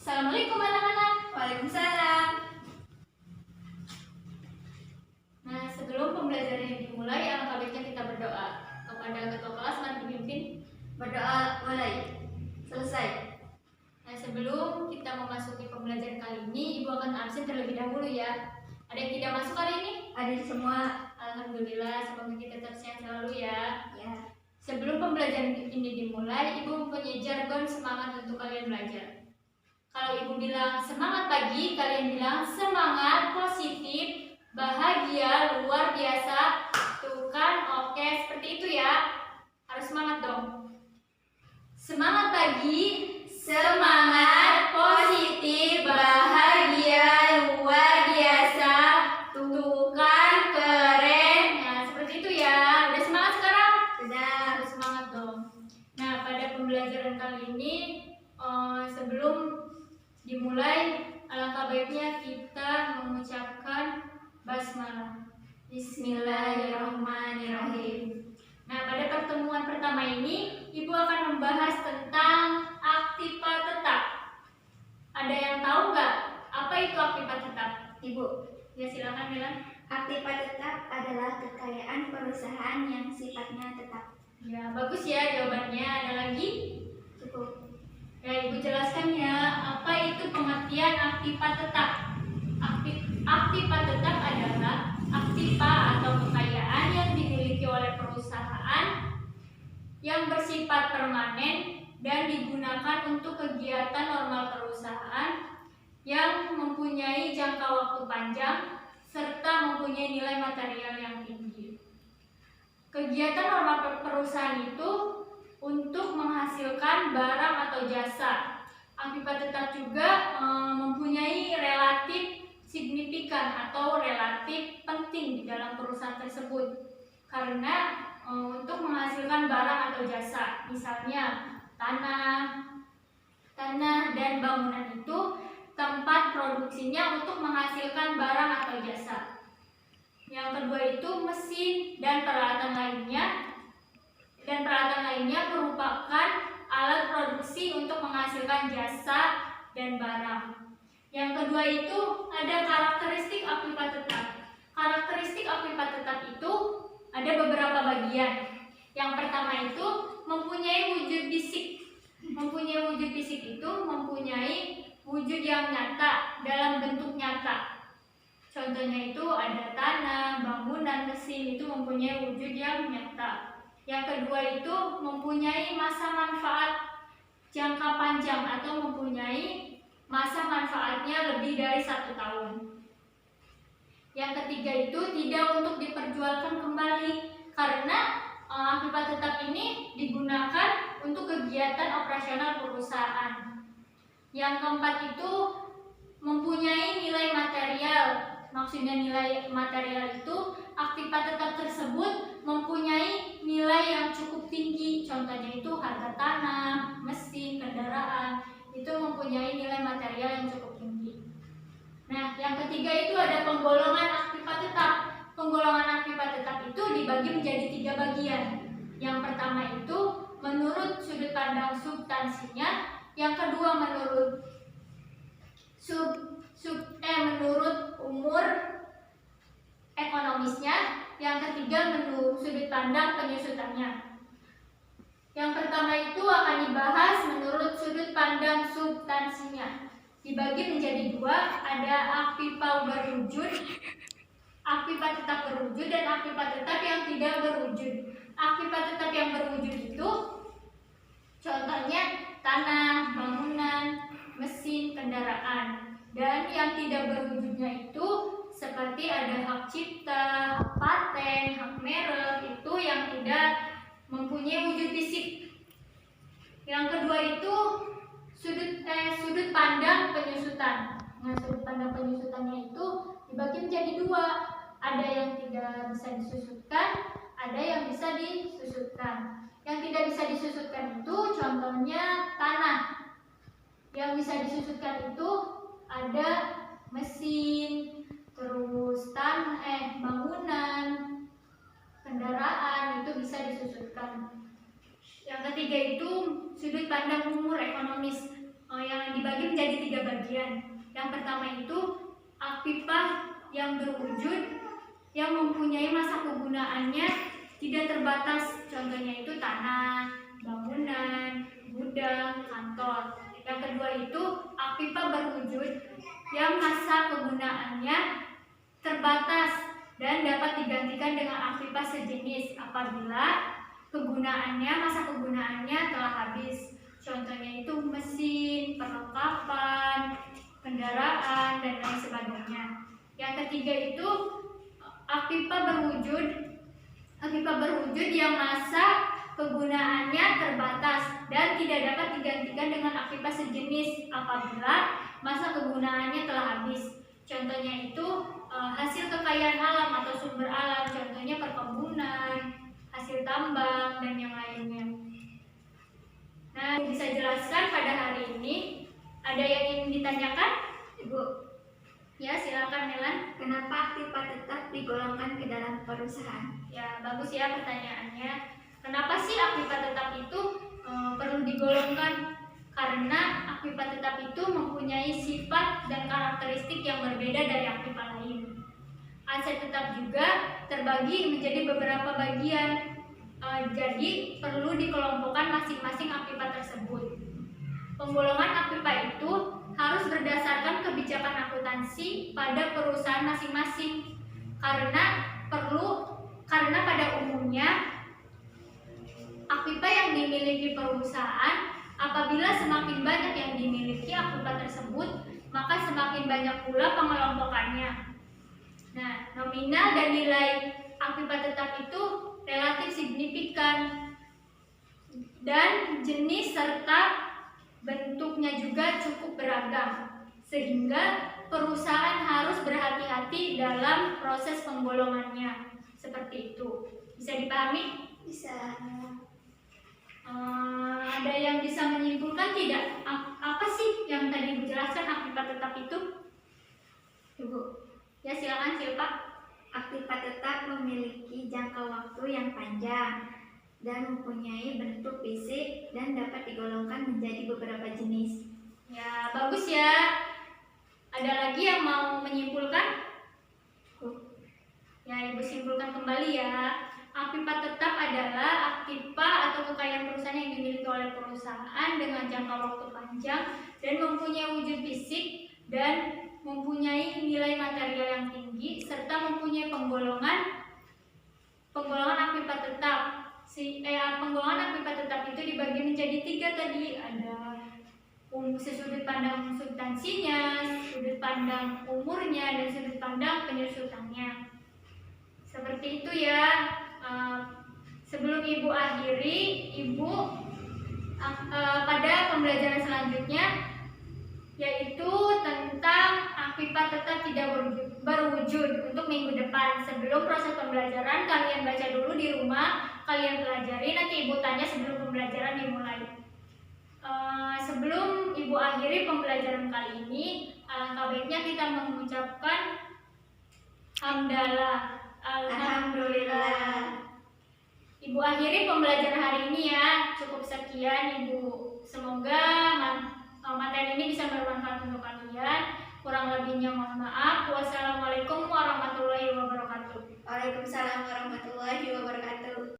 Assalamualaikum anak-anak. Waalaikumsalam. Nah, sebelum pembelajaran ini dimulai, alangkah baiknya kita berdoa kepada ketua kelas. Mari dipimpin. Berdoa mulai. Selesai. Nah, sebelum kita memasuki pembelajaran kali ini, Ibu akan absen terlebih dahulu ya. Ada yang tidak masuk hari ini? Hadir semua. Alhamdulillah, semoga kita tetap sehat selalu ya. Ya. Sebelum pembelajaran ini dimulai, Ibu mempunyai jargon semangat untuk kalian belajar. Kalau Ibu bilang semangat pagi, kalian bilang semangat, positif, bahagia, luar biasa. Tuh kan, oke, seperti itu ya. Harus semangat dong. Semangat pagi, semangat, positif, bahagia, luar biasa. Tuh kan, keren. Nah, seperti itu ya. Udah semangat sekarang? Sudah. Harus semangat dong. Nah, pada pembelajaran kali ini, sebelum dimulai, alangkah baiknya kita mengucapkan basmalah. Bismillahirrahmanirrahim. Nah, pada pertemuan pertama ini, Ibu akan membahas tentang aktiva tetap. Ada yang tahu nggak apa itu aktiva tetap? Ibu, Ya, silakan Milan. aktiva tetap adalah kekayaan perusahaan yang sifatnya tetap. Ya, bagus ya jawabannya. Ada lagi? Cukup. Ya, Ibu jelaskan ya, apa itu pengertian aktiva tetap? Aktiva tetap adalah aktiva atau kekayaan yang dimiliki oleh perusahaan yang bersifat permanen dan digunakan untuk kegiatan normal perusahaan yang mempunyai jangka waktu panjang serta mempunyai nilai material yang tinggi. Kegiatan normal perusahaan itu untuk menghasilkan barang atau jasa. Aktiva tetap juga mempunyai relatif signifikan atau relatif penting di dalam perusahaan tersebut karena untuk menghasilkan barang atau jasa, misalnya tanah dan bangunan itu tempat produksinya untuk menghasilkan barang atau jasa. Yang kedua itu mesin dan peralatan lainnya merupakan alat produksi untuk menghasilkan jasa dan barang. Yang kedua itu ada karakteristik aktiva tetap. Karakteristik aktiva tetap itu ada beberapa bagian. Yang pertama itu mempunyai wujud fisik. Mempunyai wujud fisik itu mempunyai wujud yang nyata dalam bentuk nyata. Contohnya itu ada tanah, bangunan, mesin, itu mempunyai wujud yang nyata. Yang kedua itu mempunyai masa manfaat jangka panjang atau mempunyai masa manfaatnya lebih dari 1 tahun. Yang ketiga itu tidak untuk diperjualkan kembali karena aktiva tetap ini digunakan untuk kegiatan operasional perusahaan. Yang keempat itu mempunyai nilai material. Maksudnya nilai material itu aktiva tetap tersebut mempunyai nilai yang cukup tinggi. Contohnya itu harga tanah, mesin, kendaraan, itu mempunyai nilai material yang cukup tinggi. Nah, yang ketiga itu ada penggolongan aktiva tetap. Penggolongan aktiva tetap itu dibagi menjadi 3 bagian. Yang pertama itu menurut sudut pandang substansinya, yang kedua menurut menurut umur ekonomisnya, yang ketiga menurut sudut pandang penyusutannya. Yang pertama itu akan dibahas menurut sudut pandang substansinya. Dibagi menjadi 2, ada aktiva berwujud, aktiva tetap berwujud, dan aktiva tetap yang tidak berwujud. Aktiva tetap yang berwujud itu contohnya tanah, bangunan, mesin, kendaraan. Dan yang tidak berwujudnya itu seperti ada hak cipta, hak paten, hak merek, itu yang tidak mempunyai wujud fisik. Yang kedua itu sudut pandang penyusutan. Nah, sudut pandang penyusutannya itu dibagi menjadi 2. Ada yang tidak bisa disusutkan, ada yang bisa disusutkan. Yang tidak bisa disusutkan itu contohnya tanah. Yang bisa disusutkan itu ada mesin, terus bangunan, kendaraan, itu bisa disusutkan. Yang ketiga itu sudut pandang umur ekonomis. yang dibagi menjadi 3 bagian. Yang pertama itu akpipah yang berwujud yang mempunyai masa kegunaannya tidak terbatas. Contohnya itu tanah, bangunan, gudang, kantor. Yang kedua itu akpipah berwujud yang masa kegunaannya terbatas dan dapat digantikan dengan akpipah sejenis apabila masa kegunaannya telah habis. Contohnya itu mesin, perlengkapan, kendaraan, dan lain sebagainya. Yang ketiga itu akpipah berwujud yang masa kegunaannya terbatas dan tidak dapat digantikan dengan akpipah sejenis apabila masa kegunaannya telah habis. Contohnya itu hasil kekayaan alam atau sumber alam, contohnya perkebunan, hasil tambang, dan yang lainnya. Nah, bisa jelaskan pada hari ini, ada yang ingin ditanyakan? Ibu, Ya, silakan Melan. kenapa akpipah tetap digolongkan ke dalam perusahaan? Ya, bagus ya pertanyaannya. Kenapa sih akpipah tetap itu perlu digolongkan? Karena akpipah tetap itu mempunyai sifat dan karakteristik yang berbeda dari akpipah lain. Aset tetap juga terbagi menjadi beberapa bagian. Jadi perlu dikelompokkan masing-masing akpipah tersebut. Penggolongan akpipah itu harus berdasarkan kebijakan akuntansi pada perusahaan masing-masing. Karena pada umumnya akpipah yang dimiliki perusahaan, apabila semakin banyak yang dimiliki akpipah tersebut, maka semakin banyak pula pengelompokannya. Nah, nominal dan nilai akpipah tetap itu relatif signifikan dan jenis serta bentuknya juga cukup beragam, sehingga perusahaan harus berhati-hati dalam proses penggolongannya. Seperti itu. Bisa dipahami? Bisa. Ada yang bisa menyimpulkan tidak? Apa sih yang tadi Ibu jelaskan akpipah tetap itu? Ibu, Ya, silakan Silpa. akpipah tetap memiliki jangka waktu yang panjang dan mempunyai bentuk fisik dan dapat digolongkan menjadi beberapa jenis. Ya, bagus ya. Ada lagi yang mau menyimpulkan? Ya, Ibu simpulkan kembali ya. Akpipah tetap adalah akpipah atau kekayaan perusahaan yang dimiliki oleh perusahaan dengan jangka waktu panjang dan mempunyai wujud fisik dan mempunyai nilai material yang tinggi serta mempunyai penggolongan akpipah tetap. Penggolongan akpipah tetap itu dibagi menjadi 3 tadi. Ada sudut pandang substansinya, sudut pandang umurnya, dan sudut pandang penyusutannya. Seperti itu ya. Sebelum Ibu akhiri, Ibu pada pembelajaran selanjutnya yaitu tentang akpipah tetap tidak berwujud untuk minggu depan. Sebelum proses pembelajaran, kalian baca dulu di rumah, kalian pelajari, nanti Ibu tanya sebelum pembelajaran dimulai. Sebelum Ibu akhiri pembelajaran kali ini, alangkah baiknya kita mengucapkan hamdalah. Alhamdulillah. Ibu akhiri pembelajaran hari ini ya. Cukup sekian Ibu. Semoga materi ini bisa bermanfaat untuk kalian. Kurang lebihnya mohon maaf. Wassalamualaikum warahmatullahi wabarakatuh. Waalaikumsalam warahmatullahi wabarakatuh.